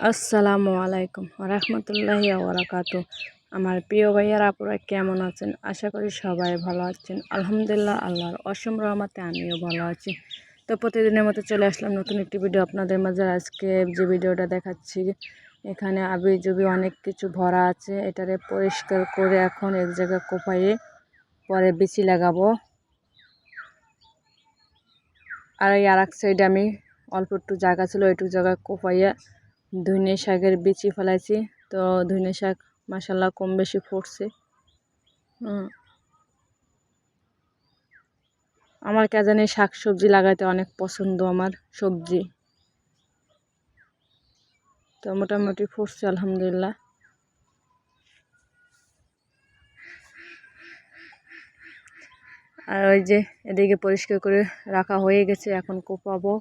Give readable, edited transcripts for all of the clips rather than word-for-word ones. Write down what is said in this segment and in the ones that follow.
আসসালামু আলাইকুম রহমতুল্লাহি ওবরাকাতু। আমার প্রিয় ভাইয়ারা আপুরা কেমন আছেন? আশা করি সবাই ভালো আছেন। আলহামদুলিল্লাহ, আল্লাহর অসীম রহমতে আমিও ভালো আছি। তো প্রতিদিনের মতো চলে আসলাম নতুন একটি ভিডিও আপনাদের মাঝে। আজকে যে ভিডিওটা দেখাচ্ছি, এখানে আবিজুবি অনেক কিছু ভরা আছে। এটারে পরিষ্কার করে এখন এক জায়গায় কোপাইয়ে পরে বিচি লাগাবো। আর এই আর এক সাইডে আমি অল্প একটু জায়গা ছিল, ওইটুকু জায়গায় কোপাইয়া ধুইনে শাকের বিচি ফেলাইছি। তো ধুইনে শাক মাসাল্লাহ কম বেশি ফুটছে। আমার কে জানি শাক সবজি লাগাইতে অনেক পছন্দ, আমার সবজি। তো মোটামুটি ফুটছে আলহামদুলিল্লাহ। আর ওই যে এদিকে পরিষ্কার করে রাখা হয়ে গেছে, এখন কোপাবো।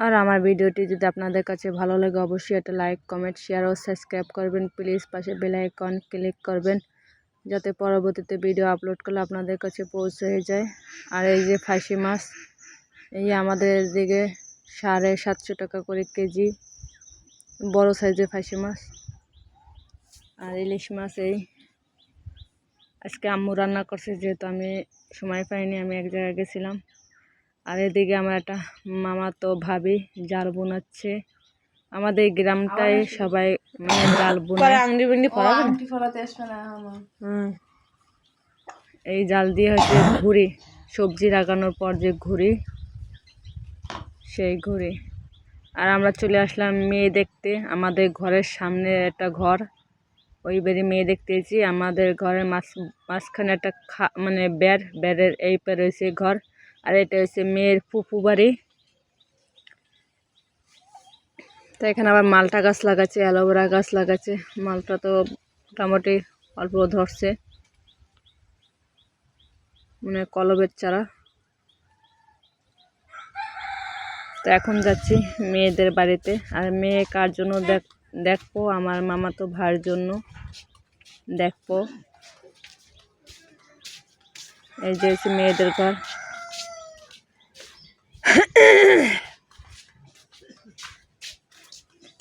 আর আমার ভিডিওটি যদি আপনাদের কাছে ভালো লাগে অবশ্যই একটা লাইক, কমেন্ট, শেয়ার ও সাবস্ক্রাইব করবেন প্লিজ। পাশে বেল আইকন ক্লিক করবেন যাতে পরবর্তীতে ভিডিও আপলোড করলে আপনাদের কাছে পৌঁছে যায়। আর এই যে ফাঁসি মাছ, এই আমাদের দিকে 750 টাকা করে কেজি বড় সাইজের ফাঁসি মাছ। আর ইলিশ মাছ এই আজকে আম্মু রান্না করছে, যেহেতু আমি সময় পাইনি, আমি এক জায়গায় গেছিলাম। আর এদিকে আমার একটা মামা তো ভাবি জাল বোনাচ্ছে। আমাদের গ্রামটায় সবাই মানে জাল বোনায়। এই জাল দিয়ে হচ্ছে ঘুড়ি, সবজি লাগানোর পর যে ঘুড়ি, সেই ঘুড়ি। আর আমরা চলে আসলাম মেয়ে দেখতে। আমাদের ঘরের সামনে একটা ঘর, ওই বাড়ি মেয়ে দেখতে এসেছি। আমাদের ঘরের মাঝখানে একটা মানে বেড়ের এই পারে রয়েছে ঘর, আর এটা হচ্ছে মেয়ের ফুফু বাড়ি। তো এখানে আবার মালটা গাছ লাগাচ্ছে, অ্যালোভেরা গাছ লাগাচ্ছে। মালটা তো মোটামুটি অল্প ধরছে, মানে কলবের চারা। তো এখন যাচ্ছি মেয়েদের বাড়িতে। আর মেয়ে কার জন্য দেখবো, আমার মামাতো ভাইয়ের জন্য দেখবো। এই যে হচ্ছে মেয়েদের ঘর।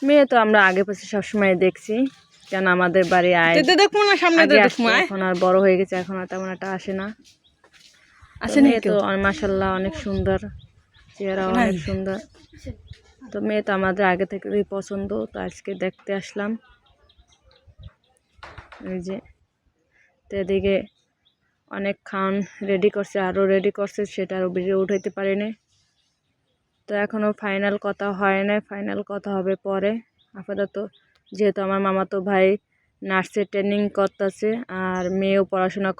মেয়ে তো আমরা আগে পাশে সবসময় দেখছি, কেন আমাদের বাড়ি আয় এখন আর বড় হয়ে গেছে, এখন আর তেমন একটা আসে না। মেয়ে তো মাশাআল্লাহ অনেক সুন্দর, চেহারা অনেক সুন্দর। তো মেয়ে তো আমাদের আগে থেকেই পছন্দ, তো আজকে দেখতে আসলাম। এই যে তো এদিকে অনেক খাওয়ান রেডি করছে, আরও রেডি করছে, সেটা আরও ভিডিও উঠাইতে পারিনি। তো এখনও ফাইনাল কথা হয় না, ফাইনাল কথা হবে পরে। আপাতত যেহেতু আমার মামাতো ভাই নার্সের ট্রেনিং করতেছে আর মেয়েও পড়াশোনা